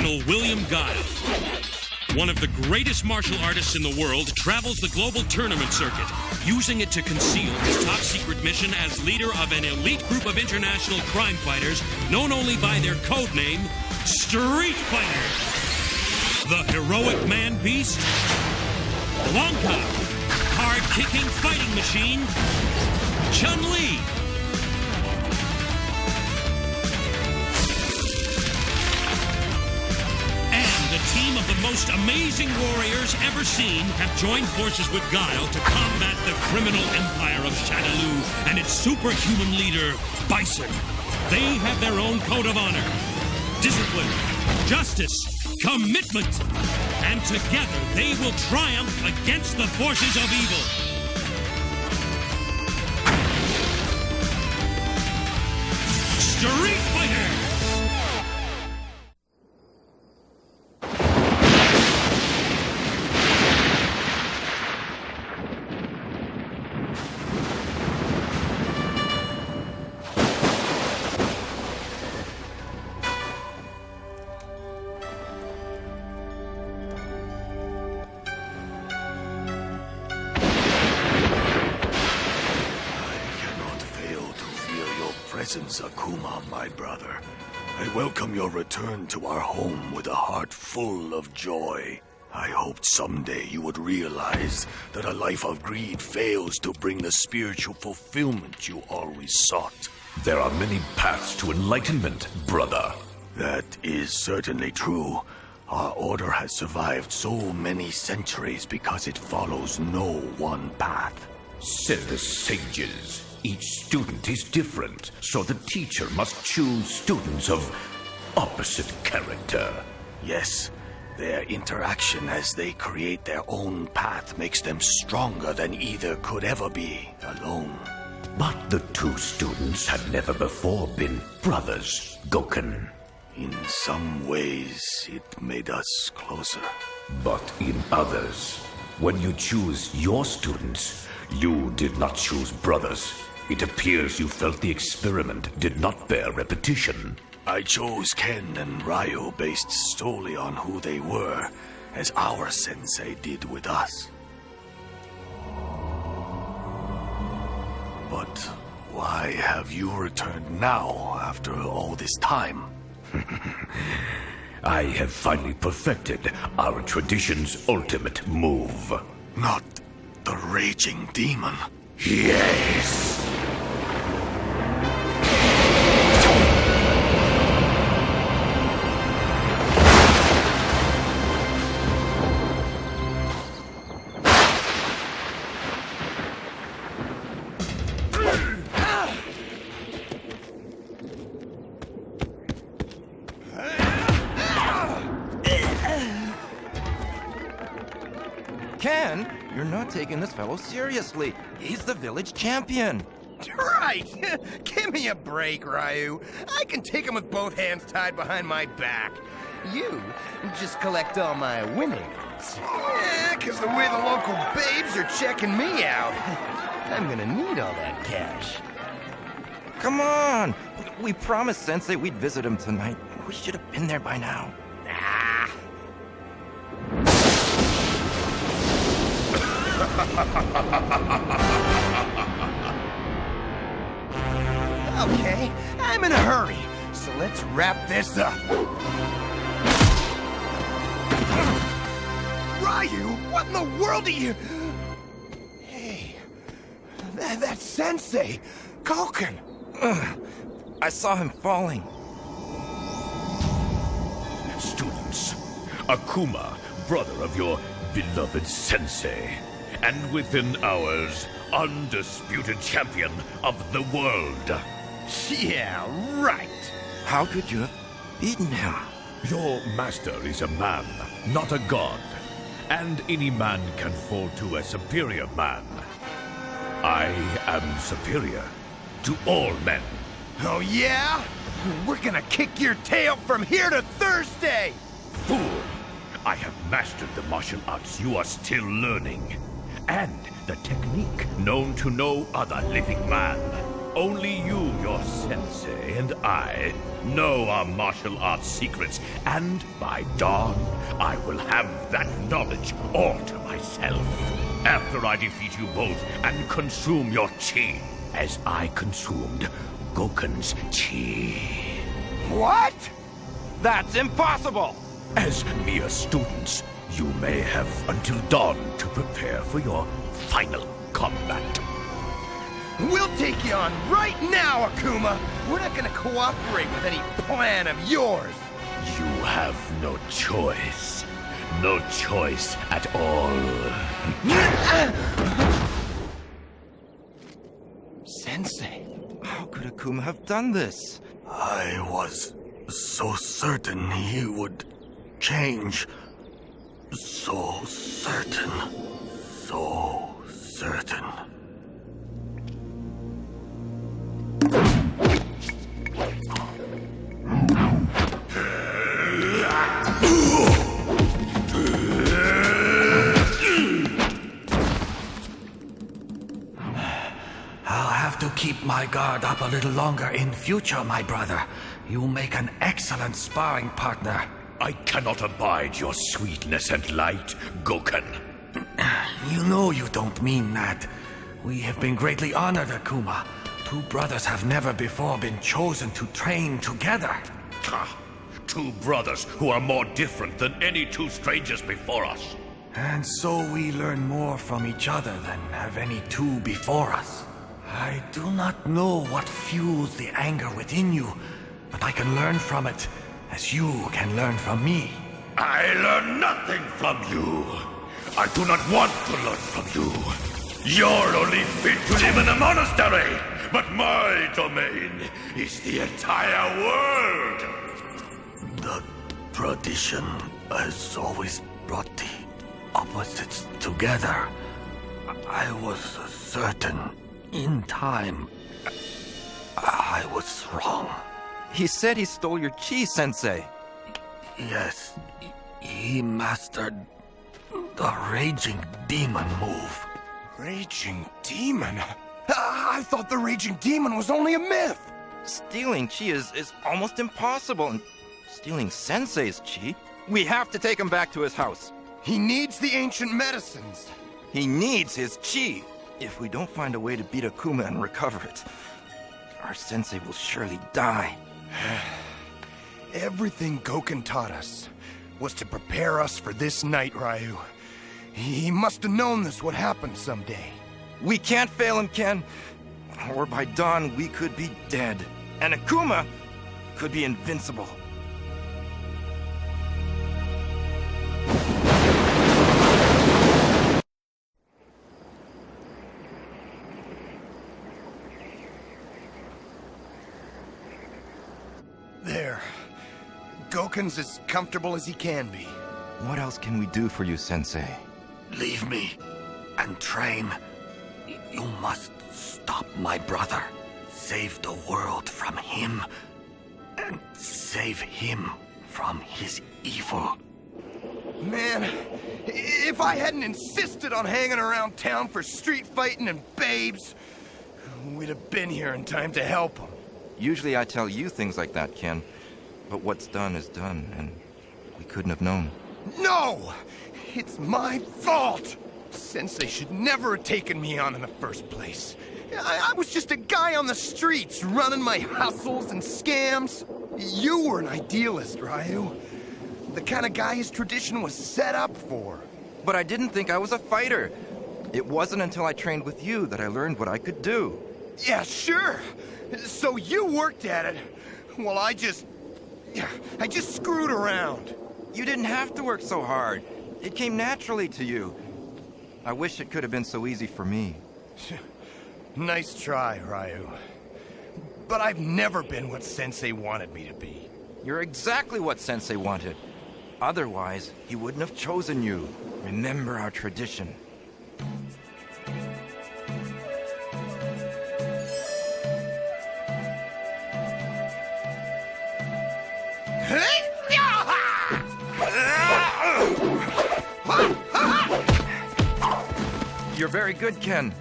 Colonel William Guile. One of the greatest martial artists in the world travels the global tournament circuit, using it to conceal his top-secret mission as leader of an elite group of international crime fighters known only by their code name, Street Fighter. The heroic man-beast, Blanca, hard-kicking fighting machine, Chun-Li. A team of the most amazing warriors ever seen have joined forces with Guile to combat the criminal empire of Shadaloo and its superhuman leader, Bison. They have their own code of honor, discipline, justice, commitment, and together they will triumph against the forces of evil. Street Fighter! Akuma, my brother. I welcome your return to our home with a heart full of joy. I hoped someday you would realize that a life of greed fails to bring the spiritual fulfillment you always sought. There are many paths to enlightenment, brother. That is certainly true. Our order has survived so many centuries because it follows no one path. Said the sages. Each student is different, so the teacher must choose students of opposite character. Yes, their interaction as they create their own path makes them stronger than either could ever be alone. But the two students had never before been brothers, Goken. In some ways, it made us closer. But in others, when you choose your students, you did not choose brothers. It appears you felt the experiment did not bear repetition. I chose Ken and Ryu based solely on who they were, as our sensei did with us. But why have you returned now, after all this time? I have finally perfected our tradition's ultimate move. Not the raging demon. Yes! Ken, you're not taking this fellow seriously. He's the village champion. Right! Give me a break, Ryu. I can take him with both hands tied behind my back. You just collect all my winnings. Yeah, 'cause the way the local babes are checking me out, I'm gonna need all that cash. Come on! We promised Sensei we'd visit him tonight. We should have been there by now. Ah. Okay, I'm in a hurry, so let's wrap this up. Ryu, what in the world are you... Hey, that's Sensei, Goken. I saw him falling. Students, Akuma, brother of your beloved sensei, and within hours, undisputed champion of the world. Yeah, right. How could you have beaten him? Your master is a man, not a god, and any man can fall to a superior man. I am superior to all men. Oh yeah? We're gonna kick your tail from here to Thursday! Fool! I have mastered the martial arts you are still learning, and the technique known to no other living man. Only you, your sensei, and I know our martial arts secrets, and by dawn, I will have that knowledge all to myself. After I defeat you both and consume your chi, as I consumed Goken's chi. What? That's impossible! As mere students, you may have until dawn to prepare for your final combat. We'll take you on right now, Akuma! We're not gonna cooperate with any plan of yours! You have no choice. No choice at all. Sensei. How could Akuma have done this? I was so certain he would change. So certain. So certain. I'll have to keep my guard up a little longer in future, my brother. You make an excellent sparring partner. I cannot abide your sweetness and light, Goken. You know you don't mean that. We have been greatly honored, Akuma. Two brothers have never before been chosen to train together. Ha! Two brothers who are more different than any two strangers before us. And so we learn more from each other than have any two before us. I do not know what fuels the anger within you, but I can learn from it as you can learn from me. I learn nothing from you. I do not want to learn from you. You're only fit to live in a monastery, but my domain is the entire world. The tradition has always brought the opposites together. I was certain in time I was wrong. He said he stole your chi, Sensei. Yes, he mastered the Raging Demon move. Raging Demon? I thought the Raging Demon was only a myth! Stealing chi is almost impossible, and stealing Sensei's chi? We have to take him back to his house. He needs the ancient medicines. He needs his chi. If we don't find a way to beat Akuma and recover it, our sensei will surely die. Everything Goken taught us was to prepare us for this night, Ryu. He must have known this would happen someday. We can't fail him, Ken. Or by dawn, we could be dead. And Akuma could be invincible. There. Goken's as comfortable as he can be. What else can we do for you, Sensei? Leave me and train. You must stop my brother. Save the world from him. And save him from his evil. Man, if I hadn't insisted on hanging around town for street fighting and babes, we'd have been here in time to help him. Usually I tell you things like that, Ken. But what's done is done, and we couldn't have known. No! It's my fault! Sensei should never have taken me on in the first place. I was just a guy on the streets, running my hustles and scams. You were an idealist, Ryu. The kind of guy his tradition was set up for. But I didn't think I was a fighter. It wasn't until I trained with you that I learned what I could do. Yeah, sure. So you worked at it. Well, I just screwed around. You didn't have to work so hard. It came naturally to you. I wish it could have been so easy for me. Nice try, Ryu. But I've never been what Sensei wanted me to be. You're exactly what Sensei wanted. Otherwise, he wouldn't have chosen you. Remember our tradition. You're very good, Ken.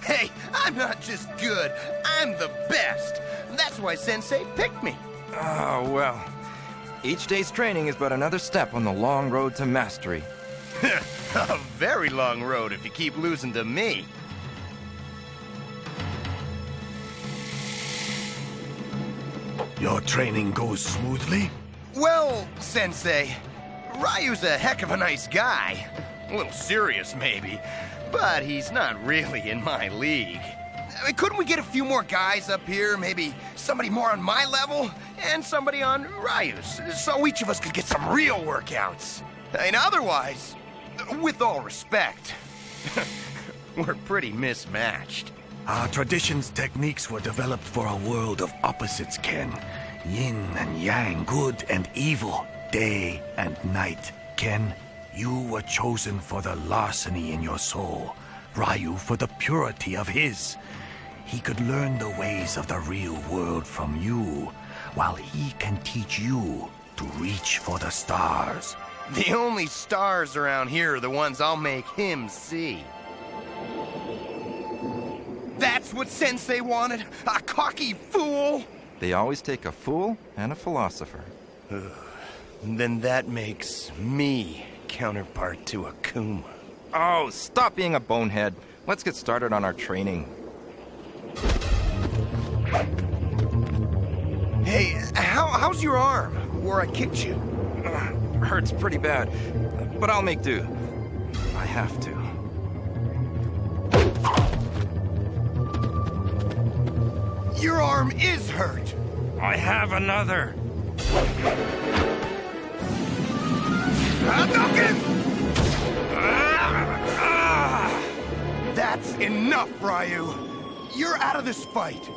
Hey, I'm not just good. I'm the best. That's why Sensei picked me. Oh, well. Each day's training is but another step on the long road to mastery. A very long road if you keep losing to me. Your training goes smoothly? Well, Sensei, Ryu's a heck of a nice guy. A little serious, maybe, but he's not really in my league. I mean, couldn't we get a few more guys up here? Maybe somebody more on my level and somebody on Ryu's, so each of us could get some real workouts. And otherwise, with all respect, we're pretty mismatched. Our tradition's techniques were developed for a world of opposites, Ken. Yin and yang, good and evil, day and night. Ken, you were chosen for the larceny in your soul. Ryu for the purity of his. He could learn the ways of the real world from you, while he can teach you to reach for the stars. The only stars around here are the ones I'll make him see. That's what Sensei wanted? A cocky fool? They always take a fool and a philosopher. Then that makes me counterpart to Akuma. Oh, stop being a bonehead. Let's get started on our training. Hey, how's your arm? Where I kicked you? Hurts pretty bad, but I'll make do. I have to. Your arm is hurt. I have another. Hadouken! That's enough, Ryu. You're out of this fight.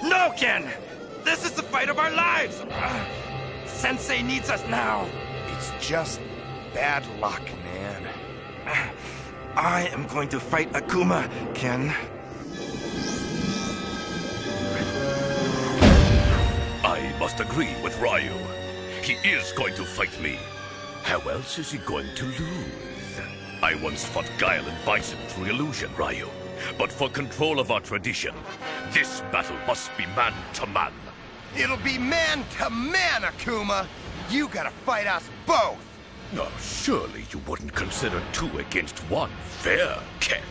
No, Ken! This is the fight of our lives! Sensei needs us now. It's just bad luck, man. I am going to fight Akuma, Ken. I must agree with Ryu. He is going to fight me. How else is he going to lose? I once fought Guile and Bison through illusion, Ryu. But for control of our tradition, this battle must be man to man. It'll be man to man, Akuma. You gotta fight us both. Oh, surely you wouldn't consider 2 against 1 fair, Ken.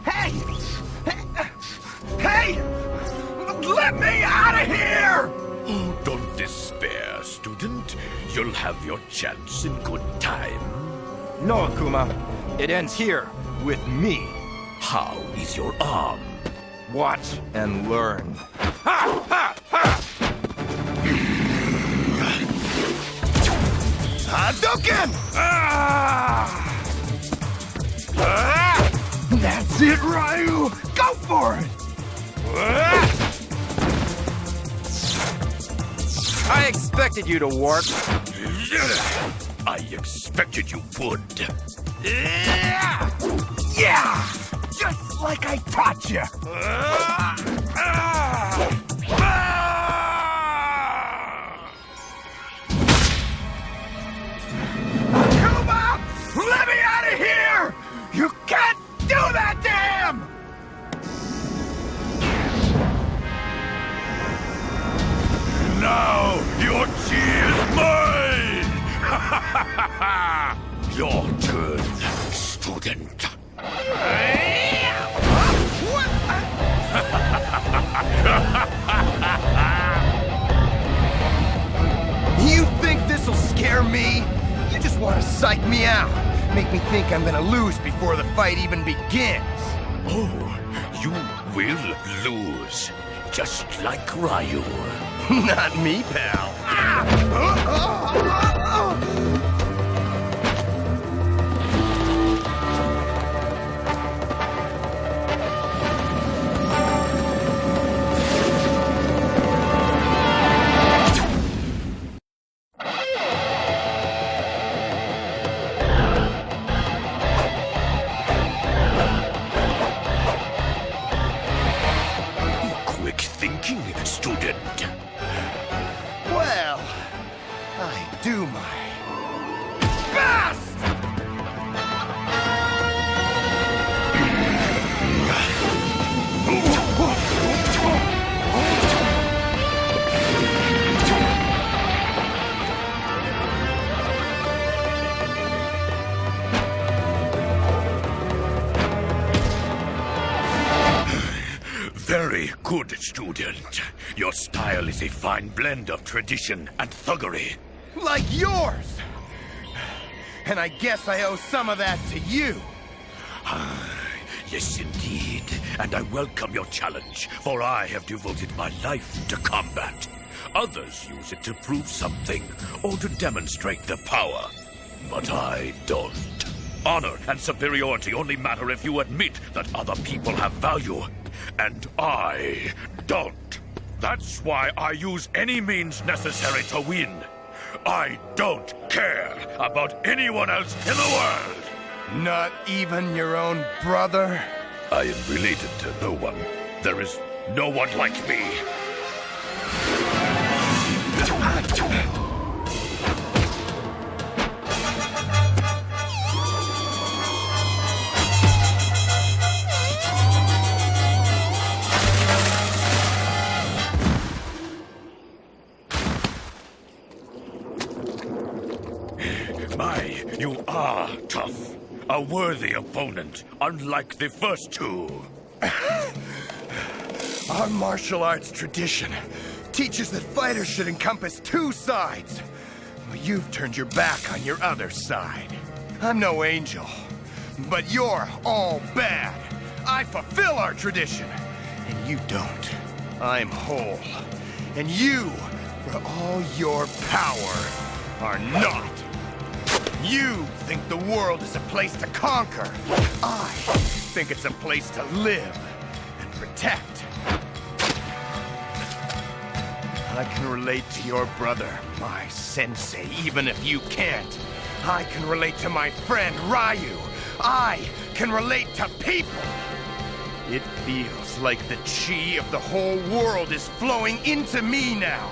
Hey! Hey! Let me out of here! Oh, don't despair, student. You'll have your chance in good time. No, Akuma. It ends here, with me. How is your arm? Watch and learn. Ha! Ha! Ha! Hadouken! Ah! That's it, Ryu! Go for it! I expected you to warp. I expected you would. Yeah! Just like I taught you! Akuma! Let me out of here! You can't do that to him! Now your chi is mine! Your turn, student. You think this'll scare me? You just want to psych me out. Make me think I'm gonna lose before the fight even begins. Oh, you will lose. Just like Ryu. Not me, pal. Quick thinking, student. Well, I do my best! Good student. Your style is a fine blend of tradition and thuggery. Like yours! And I guess I owe some of that to you. Yes, indeed. And I welcome your challenge, for I have devoted my life to combat. Others use it to prove something, or to demonstrate their power. But I don't. Honor and superiority only matter if you admit that other people have value. And I don't. That's why I use any means necessary to win. I don't care about anyone else in the world. Not even your own brother? I am related to no one. There is no one like me. You are tough. A worthy opponent, unlike the first two. Our martial arts tradition teaches that fighters should encompass two sides. Well, you've turned your back on your other side. I'm no angel, but you're all bad. I fulfill our tradition, and you don't. I'm whole, and you, for all your power, are not. You think the world is a place to conquer. I think it's a place to live and protect. I can relate to your brother, my sensei, even if you can't. I can relate to my friend Ryu. I can relate to people. It feels like the chi of the whole world is flowing into me now.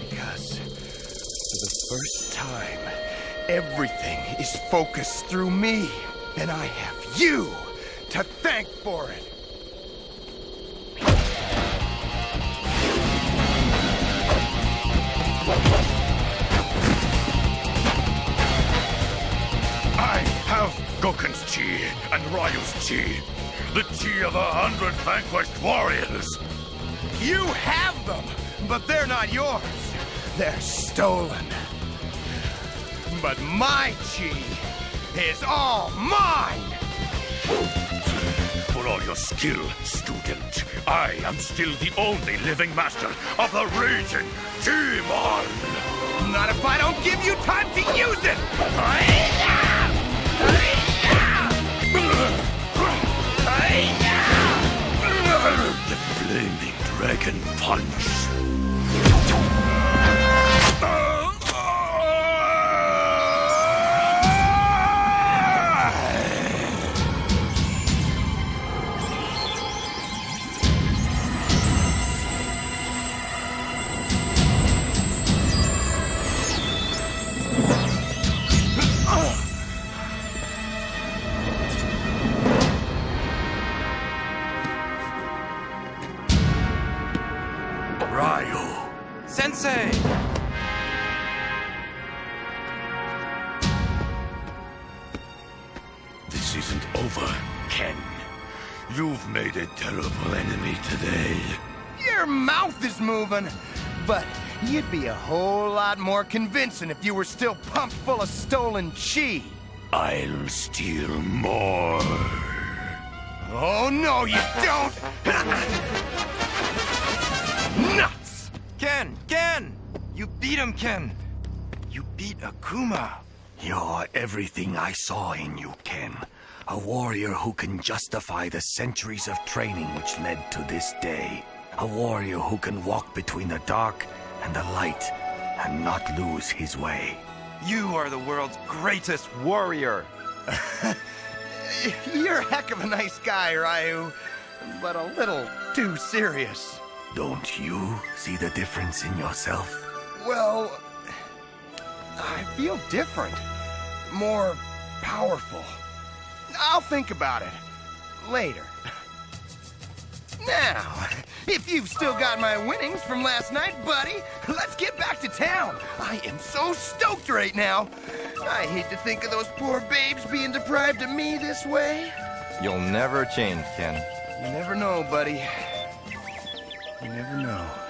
Because for the first time, everything is focused through me, and I have you to thank for it. I have Goken's chi and Ryu's chi. The chi of 100 vanquished warriors. You have them, but they're not yours. They're stolen. But my chi is all mine! For all your skill, student, I am still the only living master of the raging demon! Not if I don't give you time to use it! The flaming dragon punch! Ryu! Sensei! This isn't over, Ken. You've made a terrible enemy today. Your mouth is moving, but you'd be a whole lot more convincing if you were still pumped full of stolen chi. I'll steal more. Oh, no, you don't! Nuts! Ken! You beat him, Ken! You beat Akuma! You're everything I saw in you, Ken. A warrior who can justify the centuries of training which led to this day. A warrior who can walk between the dark and the light and not lose his way. You are the world's greatest warrior! You're a heck of a nice guy, Ryu, but a little too serious. Don't you see the difference in yourself? Well, I feel different. More powerful. I'll think about it later. Now, if you've still got my winnings from last night, buddy, let's get back to town. I am so stoked right now. I hate to think of those poor babes being deprived of me this way. You'll never change, Ken. You never know, buddy. You never know.